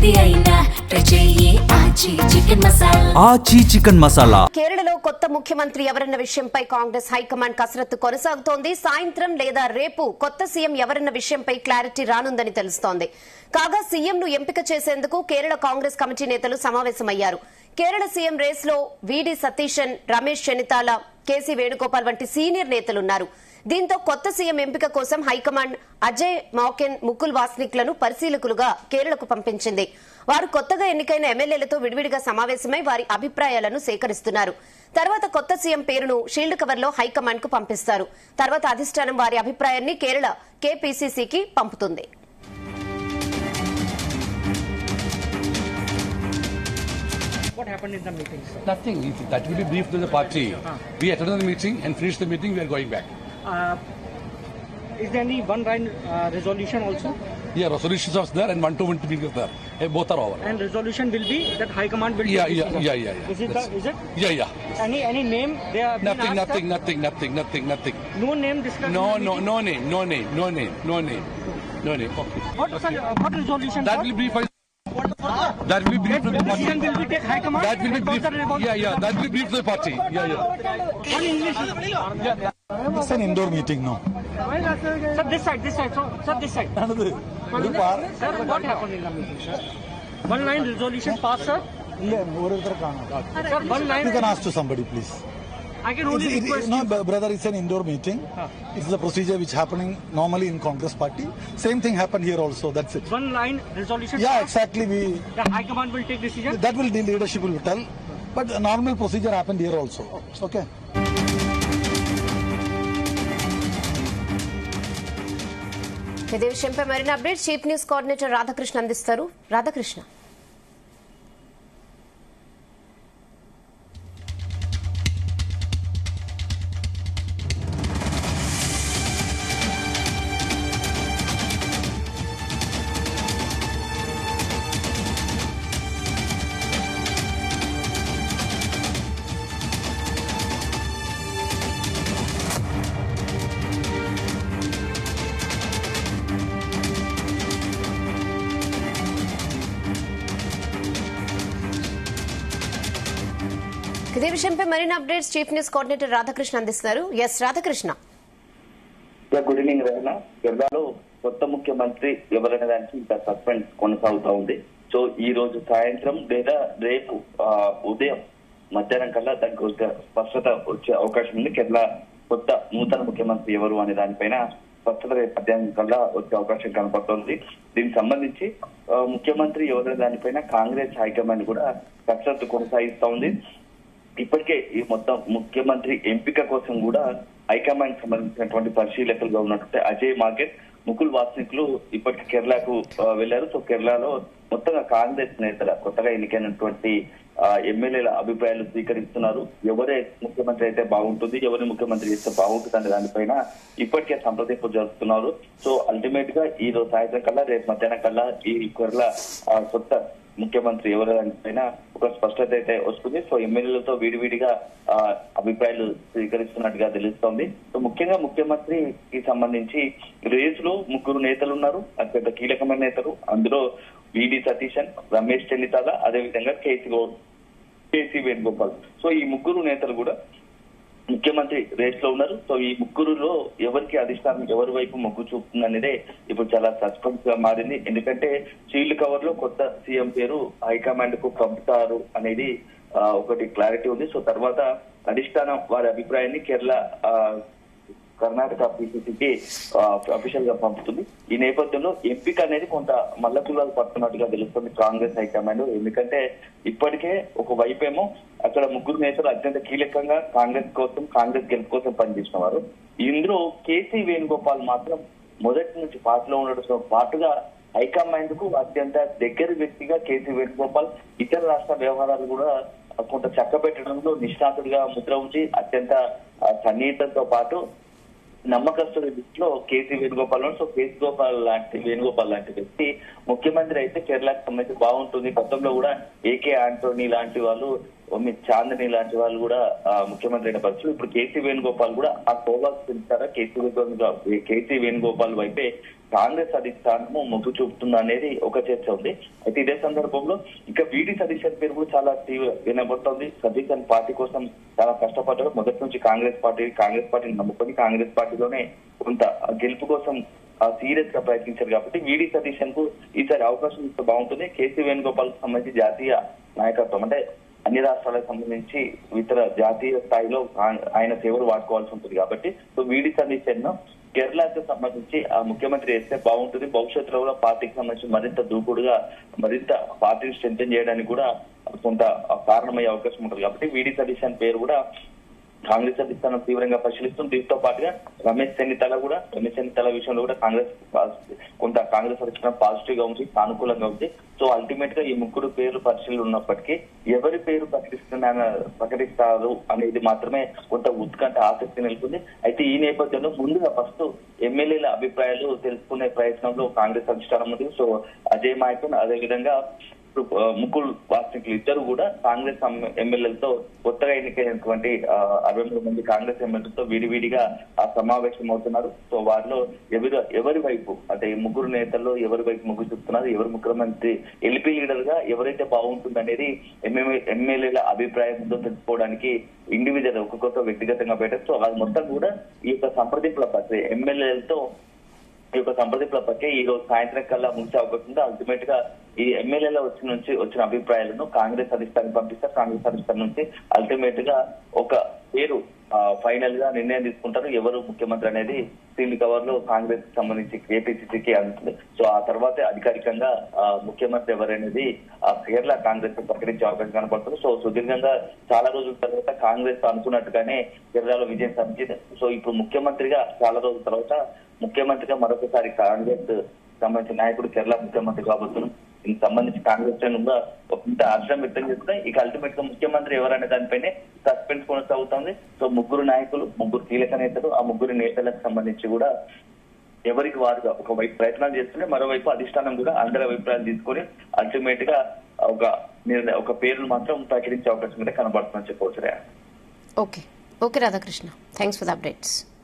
ఏది అయినా ఆచి చికెన్ మసాలా. కేరళలో కొత్త ముఖ్యమంత్రి ఎవరన్న విషయంపై కాంగ్రెస్ హైకమాండ్ కసరత్తు కొనసాగుతోంది. సాయంత్రం లేదా రేపు కొత్త సీఎం ఎవరన్న విషయంపై క్లారిటీ రానుందని తెలుస్తోంది. కాగా సీఎంను ఎంపిక చేసేందుకు కేరళ కాంగ్రెస్ కమిటీ నేతలు సమావేశమయ్యారు. కేరళ సీఎం రేస్లో వీడి సతీశన్, రమేష్ చెన్నితాల, కేసీ వేణుగోపాల్ వంటి సీనియర్ నేతలున్నారు. దీంతో కొత్త సీఎం ఎంపిక కోసం హైకమాండ్ అజయ్ మౌకెన్, ముకుల్ వాస్నిక్లను పరిశీలకులుగా కేరళకు పంపించింది. వారు కొత్తగా ఎన్నికైన ఎమ్మెల్యేలతో విడివిడిగా సమావేశమై వారి అభిప్రాయాలను సేకరిస్తున్నారు. తర్వాత కొత్త సీఎం పేరును షీల్డ్ కవర్లో హైకమాండ్ కు పంపిస్తారు. తర్వాత అధిష్టానం వారి అభిప్రాయాన్ని కేరళ కేపీసీసీకి పంపుతుంది. What happened in the meeting, sir? Nothing. That will be briefed to the party. We attended the meeting and finished the meeting. We are going back. Is there any one-line resolution also? Yeah, resolutions are there and 1-2 meetings are there. Both are over. And resolution will be that High Command will Yeah, take yeah, decision. yeah, yeah, yeah. Is it? Is it? Yeah, yeah. Any name they have been Nothing, asked, nothing, sir? nothing, nothing, nothing, nothing. No name discussed. No, in the no, meeting? no name, no name, no name, no name, no name. Okay. What resolution? That sir? will be fine. That will be briefed to the party. Decision will be take High Command. That will be and briefed. further about- Yeah, yeah. That will be briefed to the party. Yeah, yeah. One English. It's an indoor meeting, no. Sir, this side, this side. Sir, this side. Sir, what happened in the meeting, sir? One-line resolution passed, sir. Sir, one line. You can ask to somebody, please. I can only request. No, brother, it's an indoor meeting. It's the procedure which happening normally in Congress party. Same thing happened here also. That's it. One-line resolution. Yeah, passed. exactly. The High Command will take decision. That will the leadership will tell. But the normal procedure happened here also. Okay. ఇదే విషయంపై మరిన్ని update chief news coordinator Radhakrishna అందిస్తారు. రాధాకృష్ణ. ఇదే విషయంపై మరిన్ని updates chief news coordinator Radhakrishna అందిస్తున్నారు. S Radhakrishna. Good evening Rahana. కేరళలో కొత్త ముఖ్యమంత్రి ఎవరైనా దానికి ఇంకా సస్పెన్స్ కొనసాగుతా ఉంది. సో ఈ రోజు సాయంత్రం లేదా రేపు ఉదయం మధ్యాహ్నం కల్లా దానికి ఒక స్పష్టత వచ్చే అవకాశం ఉంది. కేరళ కొత్త నూతన ముఖ్యమంత్రి ఎవరు అనే దానిపైన స్పష్టత రేపు మధ్యాహ్నం కల్లా వచ్చే అవకాశం కనపడుతోంది. దీనికి సంబంధించి ముఖ్యమంత్రి ఎవరైనా దానిపైన కాంగ్రెస్ హైకమాండ్ కూడా కసరత్తు కొనసాగిస్తా ఉంది. ఇప్పటికే ఈ మొత్తం ముఖ్యమంత్రి ఎంపిక కోసం కూడా హైకమాండ్ సంబంధించినటువంటి పరిశీలకులుగా ఉన్నటువంటి అజయ్ మాకెట్, ముకుల్ వాస్నిక్లు ఇప్పటికి కేరళకు వెళ్లారు. సో కేరళలో మొత్తంగా కాంగ్రెస్ నేతల కొత్తగా ఎన్నికైనటువంటి ఎమ్మెల్యేల అభిప్రాయాలు స్వీకరిస్తున్నారు. ఎవరే ముఖ్యమంత్రి అయితే బాగుంటుంది, ఎవరిని ముఖ్యమంత్రి చేస్తే బాగుంటుంది అనే దానిపైన ఇప్పటికే సంప్రదింపులు జరుపుతున్నారు. సో అల్టిమేట్ గా ఈ రోజు సాయంత్రం కల్లా రేపు మధ్యాహ్నం కల్లా ఈ కేరళ కొత్త ముఖ్యమంత్రి ఎవరి దానిపైన ఒక స్పష్టత అయితే వస్తుంది. సో ఎమ్మెల్యేలతో విడివిడిగా అభిప్రాయాలు స్వీకరిస్తున్నట్టుగా తెలుస్తోంది. సో ముఖ్యంగా ముఖ్యమంత్రికి సంబంధించి రేసులో 3 నేతలు ఉన్నారు, అత్యంత కీలకమైన నేతలు. అందులో వీడి సతీశన్, రమేష్ చెన్నితాల, అదేవిధంగా కేసీ వేణుగోపాల్. సో ఈ 3 నేతలు కూడా ముఖ్యమంత్రి రేస్ లో ఉన్నారు. సో ఈ 3లో ఎవరికి అధిష్టానం ఎవరి వైపు మొగ్గు చూపుతుంది అనేదే ఇప్పుడు చాలా సస్పెన్స్ గా మారింది. ఎందుకంటే షీల్డ్ కవర్ లో కొత్త సీఎం పేరు హైకమాండ్ కు పంపుతారు అనేది ఒకటి క్లారిటీ ఉంది. సో తర్వాత అధిష్టానం వారి అభిప్రాయాన్ని కర్ణాటక పీసీసీకి అఫీషియల్ గా పంపుతుంది. ఈ నేపథ్యంలో ఎంపిక అనేది కొంత మల్లకులాలు పడుతున్నట్టుగా తెలుస్తుంది కాంగ్రెస్ హైకమాండ్. ఎందుకంటే ఇప్పటికే ఒక వైపేమో అక్కడ 3 నేతలు అత్యంత కీలకంగా కాంగ్రెస్ కోసం, కాంగ్రెస్ గెలుపు కోసం పనిచేసిన వారు. ఇందులో కేసీ వేణుగోపాల్ మాత్రం మొదటి నుంచి పార్టీలో ఉండడంతో పాటుగా హైకమాండ్ కు అత్యంత దగ్గర వ్యక్తిగా కేసీ వేణుగోపాల్ ఇతర రాష్ట్ర వ్యవహారాలు కూడా కొంత చక్కబెట్టడంలో నిష్ణాతుడిగా ముద్ర ఉంచి అత్యంత సన్నిహితంతో పాటు నమ్మకస్తుడి దృష్టిలో కేసీ వేణుగోపాల్. సో వేణుగోపాల్ లాంటి వ్యక్తి ముఖ్యమంత్రి అయితే కేరళకు సంబంధించి బాగుంటుంది. గతంలో కూడా ఏకే ఆంటోనీ లాంటి వాళ్ళు చాందని లాంటి వాళ్ళు కూడా ముఖ్యమంత్రి అయిన పరిస్థితులు. ఇప్పుడు కేసీ వేణుగోపాల్ కూడా ఆ కోవా పెంచారా? కేసీ వేణుగోపాల్ వైపే కాంగ్రెస్ అధిష్టానము మొగ్గు చూపుతుందా అనేది ఒక చర్చ ఉంది. అయితే ఇదే సందర్భంలో ఇంకా వీడి సతీశన్ పేరు కూడా చాలా తీవ్ర వినబడుతోంది. సతీశన్ పార్టీ కోసం చాలా కష్టపడ్డారు. మొదటి నుంచి కాంగ్రెస్ పార్టీని నమ్ముకొని కాంగ్రెస్ పార్టీలోనే కొంత గెలుపు కోసం సీరియస్ గా ప్రయత్నించారు కాబట్టి వీడి సతీశన్ కు ఈసారి అవకాశం ఇస్తే బాగుంటుంది. కేసీ వేణుగోపాల్ కు సంబంధించి జాతీయ నాయకత్వం అంటే అన్ని రాష్ట్రాలకు సంబంధించి ఇతర జాతీయ స్థాయిలో ఆయన సేవలు వాడుకోవాల్సి ఉంటుంది కాబట్టి సో వీడి సతీశన్ కేరళకు సంబంధించి ఆ ముఖ్యమంత్రి వేస్తే బాగుంటుంది. భవిష్యత్తులో కూడా పార్టీకి సంబంధించి మరింత దూకుడుగా మరింత పార్టీని స్ట్రెంథెన్ చేయడానికి కూడా కొంత కారణమయ్యే అవకాశం ఉంటుంది కాబట్టి వీడి సతీశన్ పేరు కూడా కాంగ్రెస్ అధిష్టానం తీవ్రంగా పరిశీలిస్తుంది. దీంతో పాటుగా రమేష్ చెన్నితల విషయంలో కూడా కాంగ్రెస్ అధిష్టానం పాజిటివ్ గా ఉంది, సానుకూలంగా ఉంది. సో అల్టిమేట్ గా ఈ ముగ్గురు పేర్లు పరిశీలన ఉన్నప్పటికీ ఎవరి పేరు ప్రకటిస్తారు అనేది మాత్రమే కొంత ఉత్కంఠ ఆసక్తి నెలకొంది. అయితే ఈ నేపథ్యంలో ముందుగా ఫస్ట్ ఎమ్మెల్యేల అభిప్రాయాలు తెలుసుకునే ప్రయత్నంలో కాంగ్రెస్ అధిష్టానం ఉంది. సో అజయ్ మాయకన్ అదేవిధంగా ముకుల్ వాస్నిక్ ఇద్దరు కూడా కాంగ్రెస్ ఎమ్మెల్యేలతో కొత్తగా ఎన్నికైనటువంటి 63 మంది కాంగ్రెస్ ఎమ్మెల్యేలతో విడివిడిగా సమావేశం అవుతున్నారు. సో వారిలో ఎవరి వైపు అంటే ఈ ముగ్గురు నేతల్లో ఎవరి వైపు మొగ్గు చూపుతున్నారు, ఎవరు ముఖ్యమంత్రి ఎల్పీ లీడర్ గా ఎవరైతే బాగుంటుంది అనేది ఎమ్మెల్యేల అభిప్రాయం ఉందో తెలుసుకోవడానికి ఇండివిజువల్ ఒక్కొక్కరితో వ్యక్తిగతంగా పెట్టారు. సో అది మొత్తం కూడా ఈ యొక్క సంప్రదింపుల ప్రక్రియ ఎమ్మెల్యేలతో ఈ యొక్క సంప్రదింపుల ప్రక్రియ ఈ రోజు సాయంత్రం కల్లా ముగిసే అవకాశం ఉంది. అల్టిమేట్ గా ఈ ఎమ్మెల్యేల వచ్చిన అభిప్రాయాలను కాంగ్రెస్ అధిష్టానికి పంపిస్తారు. కాంగ్రెస్ అధిష్టానం నుంచి అల్టిమేట్ గా ఒక పేరు ఫైనల్ గా నిర్ణయం తీసుకుంటారు. ఎవరు ముఖ్యమంత్రి అనేది సీల్ కవర్ లో కాంగ్రెస్ సంబంధించి ఏపీసీసీకి అందుతుంది. సో ఆ తర్వాత అధికారికంగా ముఖ్యమంత్రి ఎవరనేది కేరళ కాంగ్రెస్ ప్రకటించే అవకాశం కనపడుతుంది. సో సుదీర్ఘంగా చాలా రోజుల తర్వాత కాంగ్రెస్ అనుకున్నట్టుగానే కేరళలో విజయం సాధించింది. సో ఇప్పుడు ముఖ్యమంత్రిగా చాలా రోజుల తర్వాత ముఖ్యమంత్రిగా మరొకసారి కాంగ్రెస్ సంబంధించిన నాయకుడు కేరళ ముఖ్యమంత్రి కాబోతున్నారు. దీనికి సంబంధించి కాంగ్రెస్ కూడా కొంత హర్షం వ్యక్తం చేస్తున్నాయి. ఇక అల్టిమేట్ గా ముఖ్యమంత్రి ఎవరనే దానిపైనే సస్పెన్స్ కొనసాగుతుంది. సో ముగ్గురు కీలక నేతలు, ఆ ముగ్గురు నేతలకు సంబంధించి కూడా ఎవరికి వారుగా ఒకవైపు ప్రయత్నాలు చేస్తుంటే మరోవైపు అధిష్టానం కూడా అందరి అభిప్రాయాలు తీసుకొని అల్టిమేట్ గా ఒక పేరును మాత్రం ప్రకటించే అవకాశం అయితే కనబడుతుందని చెప్పవచ్చు. Okay Radhakrishna, thanks for the updates.